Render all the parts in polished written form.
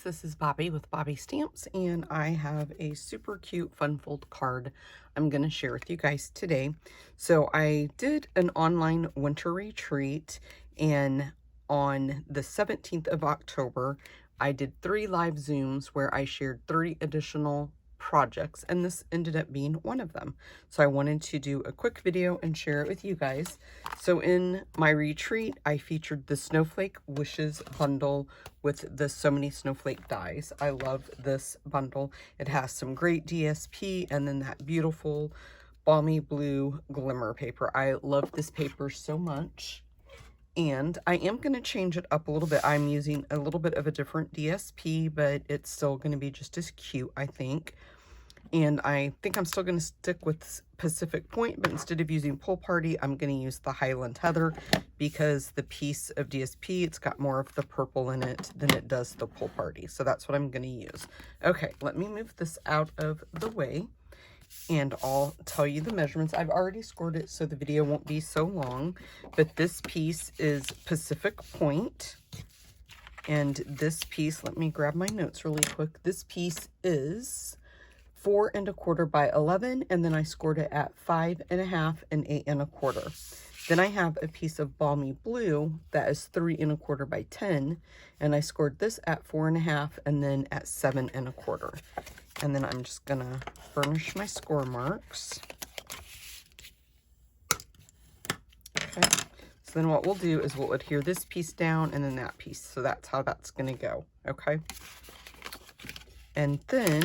this is Bobby with Bobby Stamps, and I have a super cute fun fold card I'm going to share with you guys today. So I did an online winter retreat, and on the 17th of October, I did 3 live Zooms where I shared 3 additional projects, and this ended up being one of them. So I wanted to do a quick video and share it with you guys. So in my retreat, I featured the Snowflake Wishes bundle with the So Many Snowflake dies. I love this bundle. It has some great DSP and then that beautiful balmy blue glimmer paper. I love this paper so much. And I am going to change it up a little bit. I'm using a little bit of a different DSP, but it's still going to be just as cute, I think. And I think I'm still going to stick with Pacific Point, but instead of using Pool Party, I'm going to use the Highland Heather, because the piece of DSP, it's got more of the purple in it than it does the Pool Party. So that's what I'm going to use. Okay, let me move this out of the way, and I'll tell you the measurements. I've already scored it, so the video won't be so long, but this piece is Pacific Point, and this piece, let me grab my notes really quick. This piece is 4 1/4 by 11, and then I scored it at 5 1/2 and 8 1/4. Then I have a piece of balmy blue that is 3 1/4 by 10, and I scored this at 4 1/2 and then at 7 1/4. And then I'm just gonna burnish my score marks. Okay. So then what we'll do is we'll adhere this piece down and then that piece. So that's how that's gonna go. Okay. And then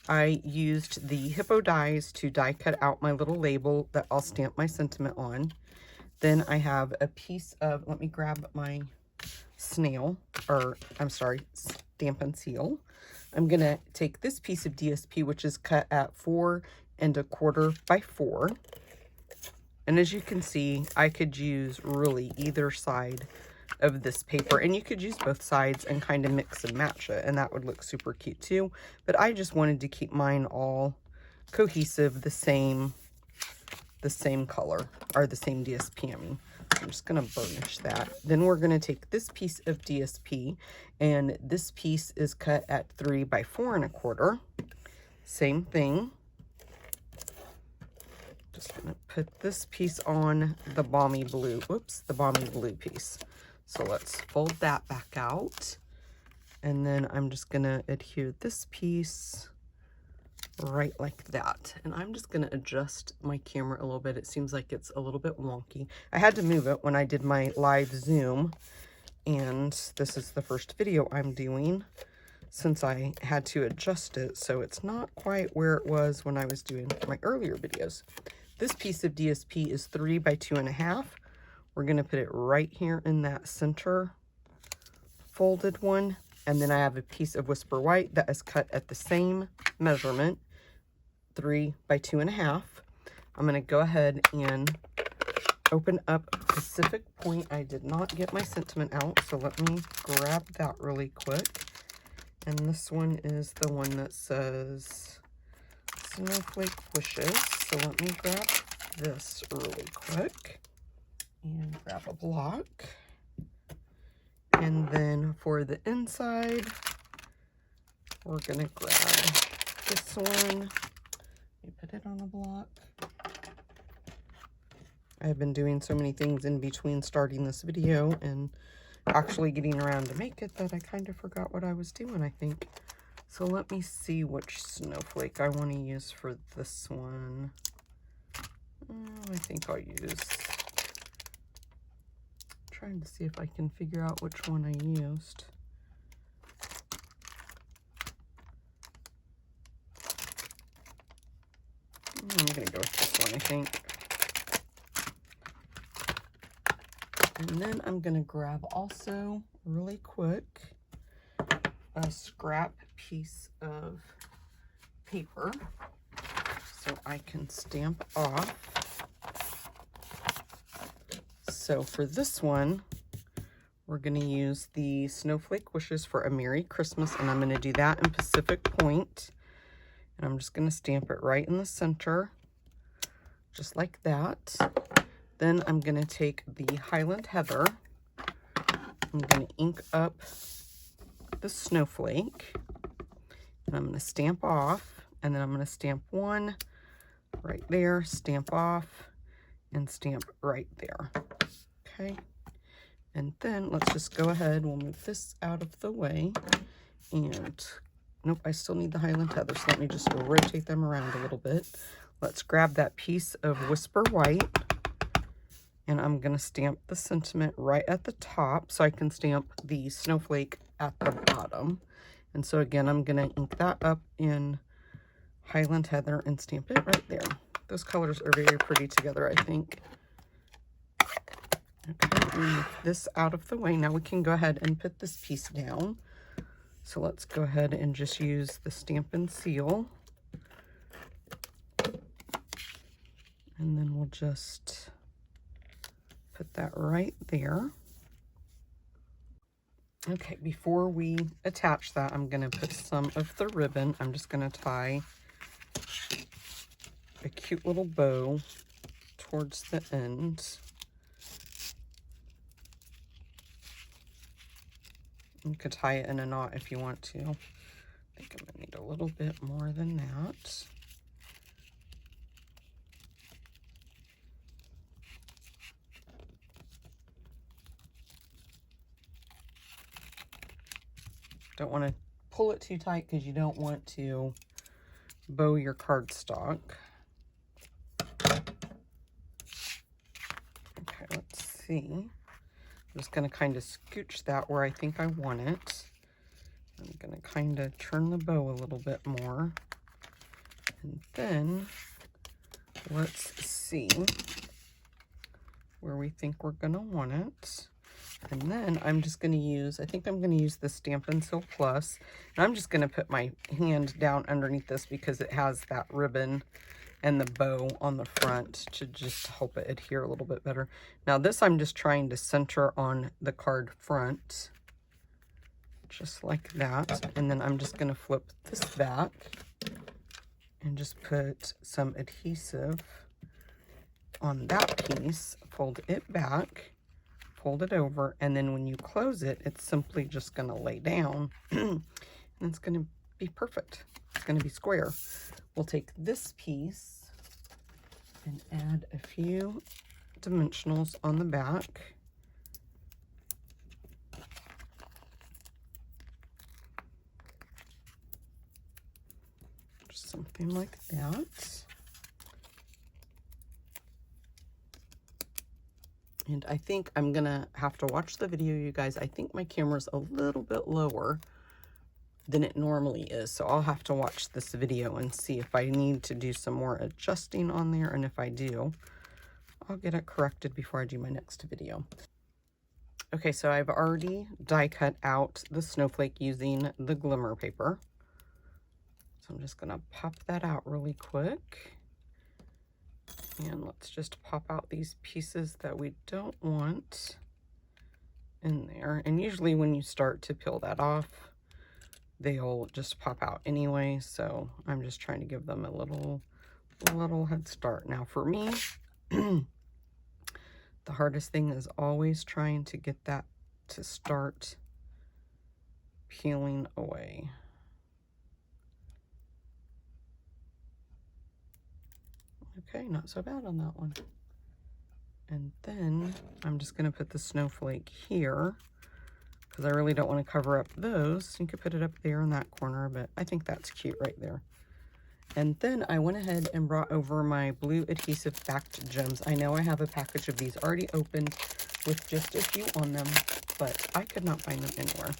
I used the Hippo dies to die cut out my little label that I'll stamp my sentiment on. Then I have a piece of, let me grab my snail, or I'm sorry, Stampin' Seal. I'm going to take this piece of DSP, which is cut at 4 1/4 by 4. And as you can see, I could use really either side of this paper, and you could use both sides and kind of mix and match it, and that would look super cute too. But I just wanted to keep mine all cohesive, the same color, or the same DSP. I mean, I'm just gonna burnish that. Then we're gonna take this piece of DSP, and this piece is cut at 3 by 4 1/4. Same thing. Just gonna put this piece on the balmy blue, whoops, the balmy blue piece. So let's fold that back out, and then I'm just gonna adhere this piece right like that. And I'm just gonna adjust my camera a little bit. It seems like it's a little bit wonky. I had to move it when I did my live Zoom, and this is the first video I'm doing since I had to adjust it, so it's not quite where it was when I was doing my earlier videos. This piece of DSP is 3 by 2 1/2. We're going to put it right here in that center folded one. And then I have a piece of Whisper White that is cut at the same measurement, 3 by 2 1/2. I'm going to go ahead and open up Pacific Point. I did not get my sentiment out, so let me grab that really quick. And this one is the one that says Snowflake Wishes. So let me grab this really quick and grab a block. And then for the inside, we're gonna grab this one. Let me put it on a block. I've been doing so many things in between starting this video and actually getting around to make it that I kind of forgot what I was doing, I think. So let me see which snowflake I want to use for this one. I think I'll use, trying to see if I can figure out which one I used. I'm gonna go with this one, I think. And then I'm gonna grab also, really quick, a scrap piece of paper so I can stamp off. So for this one, we're going to use the Snowflake Wishes for a Merry Christmas, and I'm going to do that in Pacific Point. And I'm just going to stamp it right in the center, just like that. Then I'm going to take the Highland Heather. I'm going to ink up the Snowflake, and I'm going to stamp off, and then I'm going to stamp one right there, stamp off, and stamp right there. Okay, and then let's just go ahead, we'll move this out of the way, and nope, I still need the Highland Heather, so let me just rotate them around a little bit. Let's grab that piece of Whisper White, and I'm going to stamp the sentiment right at the top so I can stamp the Snowflake at the bottom. And so again, I'm going to ink that up in Highland Heather and stamp it right there. Those colors are very pretty together, I think. Okay, move this out of the way. Now we can go ahead and put this piece down. So let's go ahead and just use the Stampin' seal. And then we'll just put that right there. Okay, before we attach that, I'm going to put some of the ribbon. I'm just going to tie a cute little bow towards the end. You could tie it in a knot if you want to. I think I'm going to need a little bit more than that. Don't want to pull it too tight because you don't want to bow your cardstock. Okay, let's see. I'm just going to kind of scooch that where I think I want it. I'm going to kind of turn the bow a little bit more. And then let's see where we think we're going to want it. And then I'm just going to use, I think I'm going to use the Stampin' Seal Plus. And I'm just going to put my hand down underneath this because it has that ribbon and the bow on the front to just help it adhere a little bit better. Now this I'm just trying to center on the card front, just like that. And then I'm just going to flip this back and just put some adhesive on that piece, fold it back, fold it over, and then when you close it, it's simply just going to lay down and it's going to be perfect. It's going to be square. We'll take this piece and add a few dimensionals on the back. Just something like that. And I think I'm gonna have to watch the video, you guys. I think my camera's a little bit lower than it normally is, so I'll have to watch this video and see if I need to do some more adjusting on there, and if I do, I'll get it corrected before I do my next video. Okay, so I've already die cut out the snowflake using the glimmer paper. So I'm just gonna pop that out really quick. And let's just pop out these pieces that we don't want in there. And usually when you start to peel that off, they'll just pop out anyway. So I'm just trying to give them a little head start. Now for me, the hardest thing is always trying to get that to start peeling away. Okay, not so bad on that one. And then I'm just going to put the snowflake here because I really don't want to cover up those. You could put it up there in that corner, but I think that's cute right there. And then I went ahead and brought over my blue adhesive backed gems. I know I have a package of these already opened with just a few on them, but I could not find them anywhere.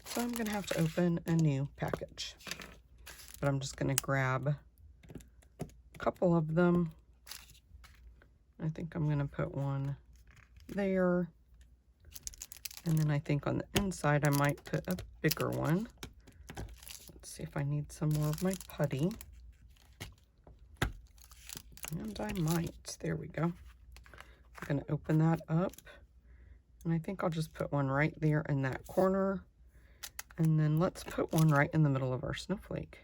So I'm going to have to open a new package. But I'm just going to grab a couple of them. I think I'm going to put one there. And then I think on the inside I might put a bigger one. Let's see if I need some more of my putty. And I might. There we go. I'm going to open that up. And I think I'll just put one right there in that corner. And then let's put one right in the middle of our snowflake.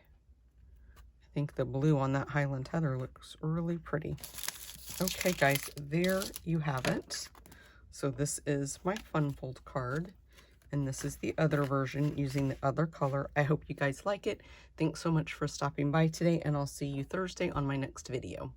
I think the blue on that Highland Heather looks really pretty. Okay, guys, there you have it. So this is my fun fold card. And this is the other version using the other color. I hope you guys like it. Thanks so much for stopping by today, and I'll see you Thursday on my next video.